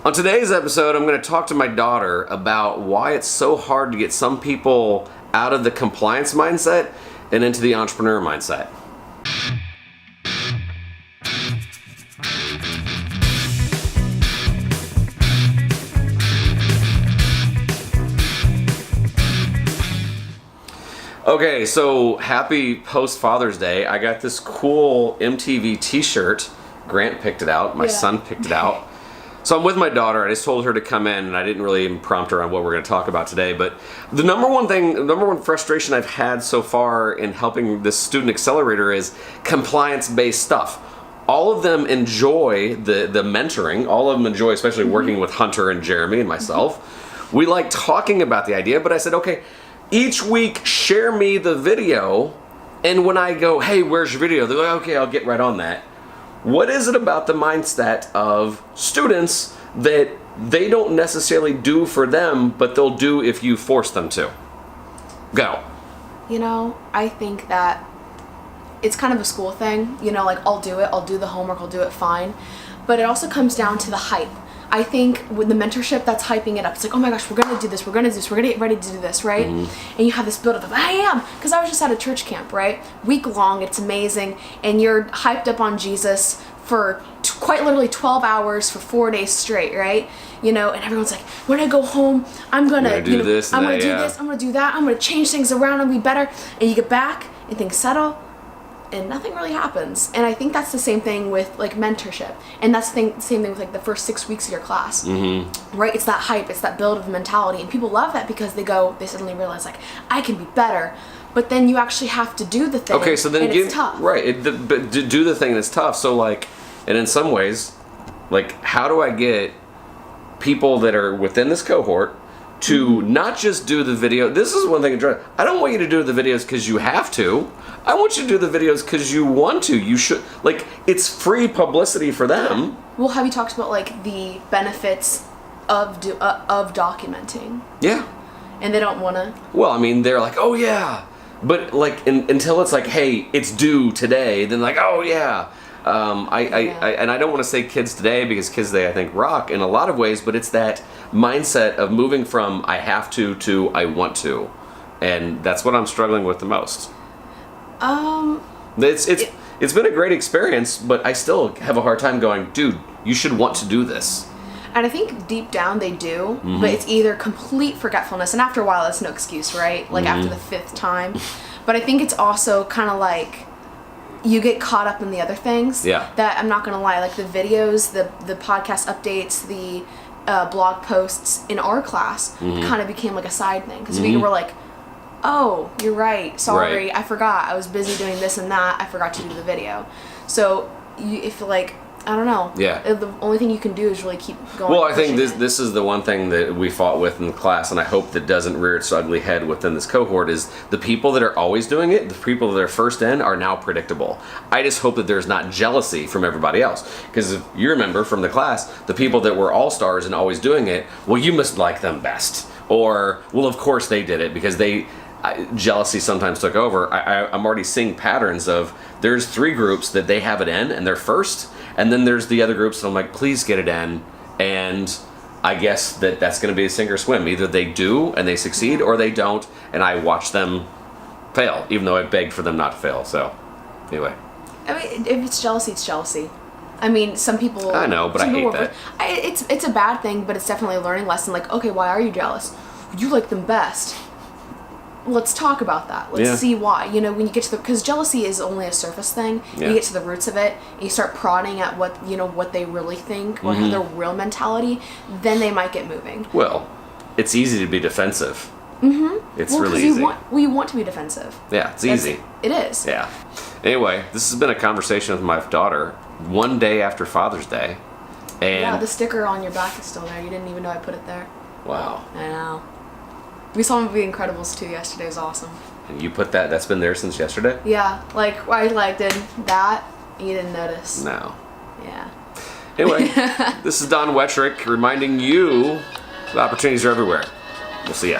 On today's episode, I'm going to talk to my daughter about why it's so hard to get some people out of the compliance mindset and into the entrepreneur mindset. Okay, so happy post-Father's Day. I got this cool MTV t-shirt. Grant picked it out. My son picked it out. So I'm with my daughter. I just told her to come in, and I didn't really even prompt her on what we're going to talk about today. But the number one frustration I've had so far in helping this student accelerator is compliance-based stuff. All of them enjoy the mentoring. All of them enjoy, especially working with Hunter and Jeremy and myself. We like talking about the idea, but I said, okay, each week share me the video, and when I go, hey, where's your video? They're like, okay, I'll get right on that. What is it about the mindset of students that they don't necessarily do for them, but they'll do if you force them to? Go. You know, I think that it's kind of a school thing. You know, like, I'll do it, I'll do the homework, I'll do it fine. But it also comes down to the hype. I think with the mentorship, that's hyping it up. It's like, oh my gosh, we're going to do this, we're going to do this, we're going to get ready to do this, right? And you have this build-up of, I am, because I was just at a church camp, right? Week long, it's amazing, and you're hyped up on Jesus for quite literally 12 hours for 4 days straight, right? You know, and everyone's like, when I go home, I'm going to do this, I'm going to do this, I'm going to do that, I'm going to change things around and be better. And you get back, and things settle, and nothing really happens. And I think that's the same thing with like mentorship, and that's the same thing with like the first 6 weeks of your class, right? It's that hype, it's that build of mentality, and people love that because they suddenly realize like, I can be better. But then you actually have to do the thing. Okay, so then and it's tough, right? But to do the thing, and it's tough. So like, and in some ways, like, how do I get people that are within this cohort to not just do the video? This is one thing I don't want you to do the videos because you have to. I want you to do the videos because you want to. You should, like, it's free publicity for them. Well, have you talked about like the benefits of documenting? Yeah. And they don't want to. Well, I mean, they're like, oh yeah, but like until it's like, hey, it's due today, then like, oh yeah. And I don't want to say kids today because kids today I think rock in a lot of ways, but it's that mindset of moving from I have to I want to, and that's what I'm struggling with the most. It's been a great experience, but I still have a hard time going, dude, you should want to do this. And I think deep down they do, but it's either complete forgetfulness, and after a while that's no excuse, right? Like after the 5th time. But I think it's also kind of like you get caught up in the other things. Yeah. That I'm not gonna lie, like the videos, the podcast updates, the blog posts in our class kind of became like a side thing because we were like, oh, you're right. Sorry, I forgot. I was busy doing this and that. I forgot to do the video. So if like, I don't know. Yeah. The only thing you can do is really keep going. Well, I think this is the one thing that we fought with in the class, and I hope that doesn't rear its ugly head within this cohort, is the people that are always doing it, the people that are first in, are now predictable. I just hope that there's not jealousy from everybody else. Because if you remember from the class, the people that were all-stars and always doing it, well, you must like them best. Or, well, of course they did it because jealousy sometimes took over. I'm already seeing patterns of there's 3 groups that they have it in and they're first, and then there's the other groups that I'm like, please get it in, and I guess that's going to be a sink or swim. Either they do and they succeed, or they don't, and I watch them fail, even though I begged for them not to fail. So anyway, I mean, if it's jealousy, it's jealousy. I mean, some people, I know, but I hate that. It's a bad thing, but it's definitely a learning lesson. Like, okay, why are you jealous? You like them best. Let's talk about that. Let's see why. You know, when you get to because jealousy is only a surface thing. You get to the roots of it, and you start prodding at what they really think, or their real mentality, then they might get moving. Well, it's easy to be defensive. It's really easy. You want to be defensive. Yeah, it's easy. It is. Yeah. Anyway, this has been a conversation with my daughter one day after Father's Day. And yeah, the sticker on your back is still there. You didn't even know I put it there. Wow. I know. We saw The Incredibles 2 yesterday. It was awesome. And you put that's been there since yesterday? Yeah. Like, I did that, and you didn't notice. No. Yeah. Anyway, this is Don Wettrick reminding you the opportunities are everywhere. We'll see ya.